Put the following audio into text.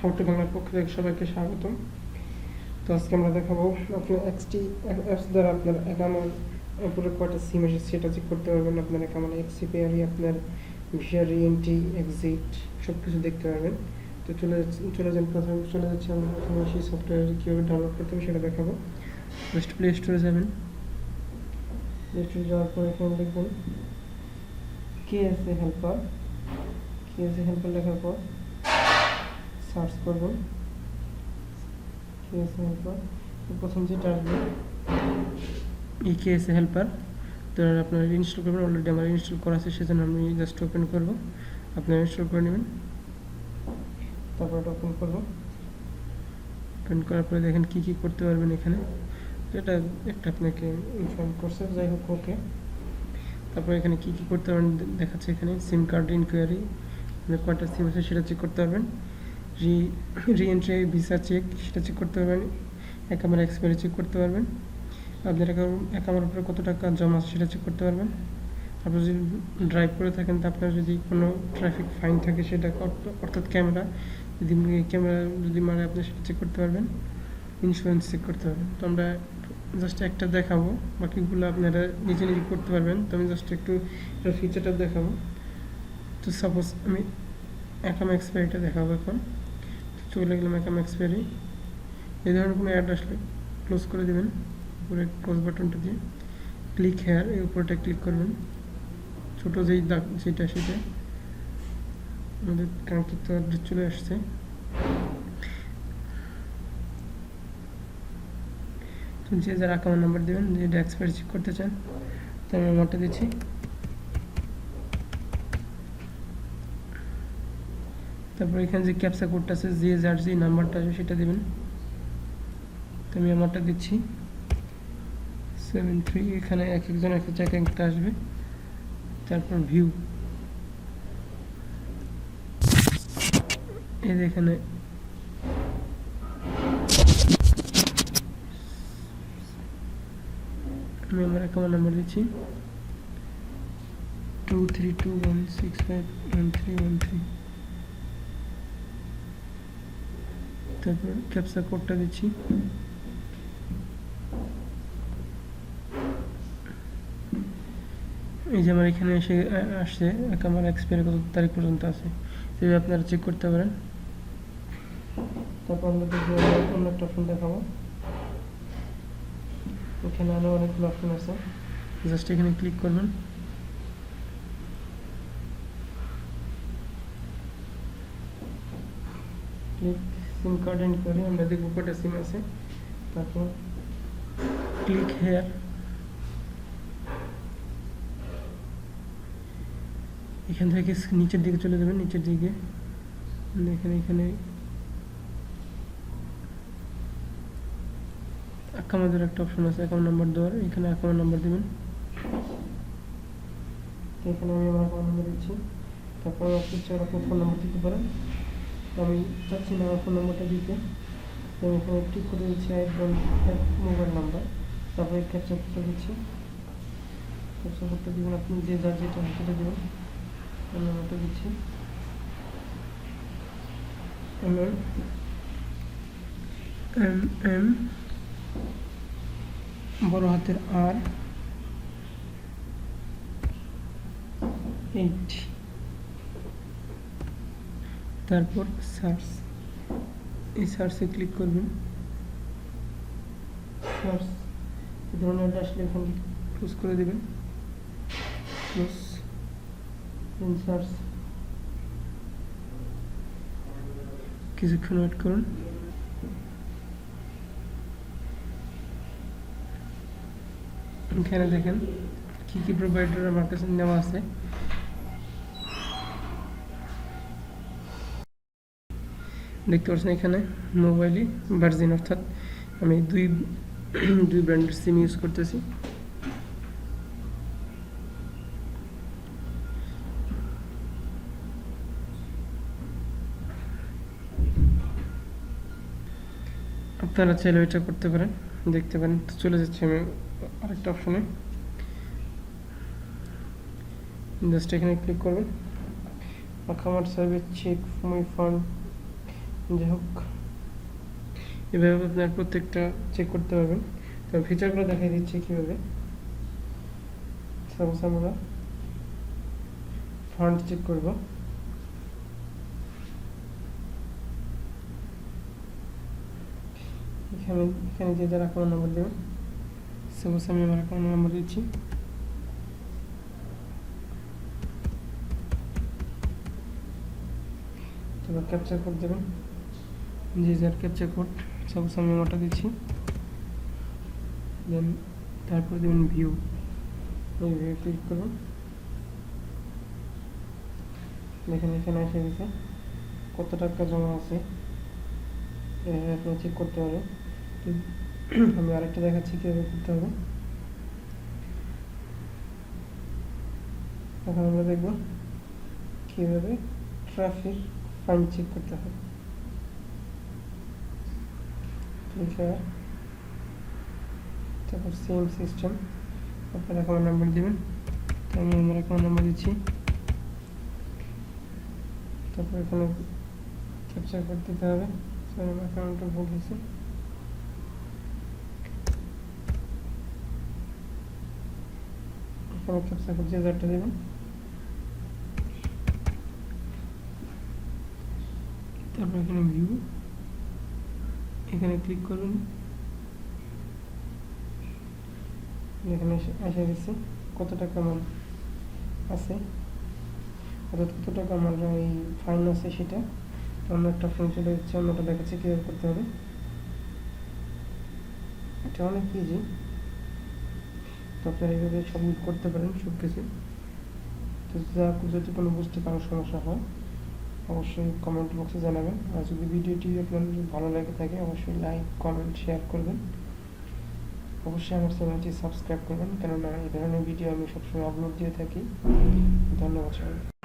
How to বাংলার পক্ষ থেকে সবাইকে স্বাগতম। তো আজকে আমরা দেখাবো আপনার এক্সটি অ্যাপস দ্বারা আপনার একামার উপরে কয়টা সিম এসে সেটা চেক করতে পারবেন। আপনার একামার এক্সিপিআরই আপনার ভিসা রিএন্ট্রি এক্সিট সব কিছু দেখতে পারবেন। তো চলে যান, প্রথমে চলে যাচ্ছি আমরা প্রথমে সেই সফটওয়্যার কীভাবে ডাউনলোড করতে হবে সেটা দেখাবো। ফার্স্ট প্লে স্টোরে যাবেন। প্লে স্টোরে যাওয়ার পর এখানে দেখবেন কেএসএ হেল্পার। কেএসএ হেল্পার লেখার পর সার্চ করবেন কেএসএ হেল্পার। প্রথম যেটা আসবে এই কেএসএ হেল্পার, তো আপনারা ইনস্টল করবেন। অলরেডি আমার ইনস্টল করা আছে, সেজন্য আমি জাস্ট ওপেন করব। আপনারা ইনস্টল করে নেবেন, তারপর এটা ওপেন করব। ওপেন করার পরে দেখেন কী কী করতে পারবেন এখানে। এটা একটা আপনাকে ইনফর্ম করছে, যাই হোক ওকে। তারপর এখানে কী কী করতে পারবেন দেখাচ্ছে। এখানে সিম কার্ড ইনকোয়ারি, কয়টা সিম আছে সেটা চেক করতে পারবেন। রিএন্ট্রি ভিসা চেক সেটা চেক করতে পারবেন। একামার এক্সপায়ারি চেক করতে পারবেন। আপনার একামার উপরে কত টাকা জমা আছে সেটা চেক করতে পারবেন। আপনি যদি ড্রাইভ করে থাকেন, তা আপনার যদি কোনো ট্রাফিক ফাইন থাকে সেটা অর্থাৎ ক্যামেরা যদি মারে আপনি সেটা চেক করতে পারবেন। ইন্স্যুরেন্স চেক করতে পারবেন। তো আমরা জাস্ট একটা দেখাবো, বাকিগুলো আপনারা নিজে নিজে করতে পারবেন। তো আমি জাস্ট একটু ফিচারটা দেখাবো। তো সাপোজ আমি একাম এক্সপায়ারিটা দেখাবো এখন। চলে গেলাম একাম এক্সপায়ারি। এই ধরনের কোনো অ্যাড আসলে ক্লোজ করে দেবেন উপরে ক্লোজ বাটনটা দিয়ে। ক্লিক হেয়ার, এই উপরটা ক্লিক করবেন। ছোটো যেই দাগ যেটা সেটা আমাদের কাঙ্ক্ষিত অ্যাড্রেস চলে আসছে। তো যে যার অ্যাকাউন্ট নাম্বার দেবেন, যেটা এক্সপায়ারি চেক করতে চান। তো আমি আমারটা দিচ্ছি। তারপর এখানে যে ক্যাপচা কোডটা আছে, যে যার যে নাম্বারটা আছে সেটা দেবেন। তো আমি আমারটা দিচ্ছি 73। এখানে এক একজন এক একটা আসবে। তারপর ভিউ, এই যে এখানে আমি আমার অ্যাকাউন্ট নাম্বার দিচ্ছি 2321651313। তারপর ক্যাপচা কোডটা দিচ্ছি। এই যে আমার এখানে এসে আসছে আমার এক্সপায়ারি কত তারিখ পর্যন্ত আছে, সেভাবে আপনারা চেক করতে পারেন। তারপর আমরা দেখবো অন্য একটা অপশন দেখাবো। এখানে আরও অনেকগুলো অপশন আছে, জাস্ট এখানে ক্লিক করবেন। সিম কার্ড ইনকোয়ারি, আমরা দেখবো কয়টা সিম আছে। তারপর ক্লিক হেয়ার, এখান থেকে নিচের দিকে চলে যাবেন। নিচের দিকে দেখেন এখানে আমাদের একটা অপশন আছে অ্যাকাউন্ট নাম্বার দেওয়ার। এখানে অ্যাকাউন্ট নাম্বার দেবেন। তো এখানে আমি আমার অ্যাকাউন্ট নাম্বার দিচ্ছি। তারপর আপনি চাইলে আপনার ফোন নাম্বার দিতে পারেন। তো আমি চাচ্ছি না আমার ফোন নাম্বারটা দিতে, তো আমি এখানে ক্লিক করে দিচ্ছি মোবাইল নাম্বার। তারপরে ক্যাপচা কোডটা দিচ্ছি। ক্যাপচা কোডটা দিবেন, আপনি যে যার যেটা সেটা দেবেন। আমি নাম্বারটা দিচ্ছি MM বড় হাতের R 8। তারপর সার্চ, এই সার্চে ক্লিক করবেন। সার্চ এই ধরনের আসলে এখন ক্লোজ করে দেবেন। ক্লোজ, দেন সার্চ। কিছুক্ষণ ওয়েট করুন। এখানে দেখেন কী কী প্রোভাইডার আমার কাছে নেওয়া আছে। দেখতে পাচ্ছেন এখানে মোবাইলই ভার্জিন, অর্থাৎ আমি দুই ব্র্যান্ডের সিম ইউজ করতেছি। আপনারা চাইলে এটা করতে পারেন, দেখতে পারেন। তো চলে যাচ্ছি আমি আরেকটা অপশনে। জাস্ট এখানে ক্লিক করবেন। আমার সার্ভিস চেক মাই ফান্ড যাই হোক, এভাবে আপনার প্রত্যেকটা চেক করতে পারবেন। তো ফিচারগুলো দেখাই দিচ্ছি কীভাবে। সাপোজ আমরা ফন্ট চেক করব। এখানে এখানে যে যার অ্যাকাউন্ট নাম্বার দেবেন। সাপোজ আমি আমার অ্যাকাউন্ট নাম্বার দিচ্ছি। তারপর ক্যাপচার কোড দেবেন, যে যার ক্যাপচার কোড। সাপোজ আমি আমারটা দিচ্ছি। দেন তারপর দেবেন ভিউ, এই ভিউ ক্লিক করুন। দেখেন এখানে এসে গেছে কত টাকা জমা আছে, এভাবে আপনি চেক করতে পারবেন। আমি আরেকটা দেখাচ্ছি কীভাবে করতে হবে। এখন আমরা দেখব কীভাবে ট্রাফিক ফাইন চেক করতে হবে। তারপর সেম সিস্টেম, আপনার অ্যাকাউন্ট নাম্বার দেবেন। তো আমি আমার অ্যাকাউন্ট নাম্বার দিচ্ছি। তারপর এখানে ক্যাপচার কোড দিতে হবে। আমার অ্যাকাউন্টটা ভুল হয়েছে। এখানে ক্যাপচার কোড যে যারটা দেবেন। তারপর এখানে ভিউ, এখানে ক্লিক করুন। এখানে এসে গেছে কত টাকা আমার আছে, অর্থাৎ কত টাকা আমার এই ফাইন আছে সেটা। অন্য একটা ফোন চলে যাচ্ছে, অন্যটা দেখাচ্ছে কীভাবে করতে হবে। এটা অনেক ইজি, তো আপনারা এইভাবে সব করতে পারেন সব কিছু। তো যদি কোনো বুঝতে কারো সমস্যা হয় অবশ্যই কমেন্ট বক্সে জানাবেন। আর যদি ভিডিওটি আপনার ভালো লেগে থাকে অবশ্যই লাইক, কমেন্ট, শেয়ার করবেন। অবশ্যই আমার চ্যানেলটি সাবস্ক্রাইব করবেন, কেননা এই ধরনের ভিডিও আমি সবসময় আপলোড দিয়ে থাকি। ধন্যবাদ সবাই।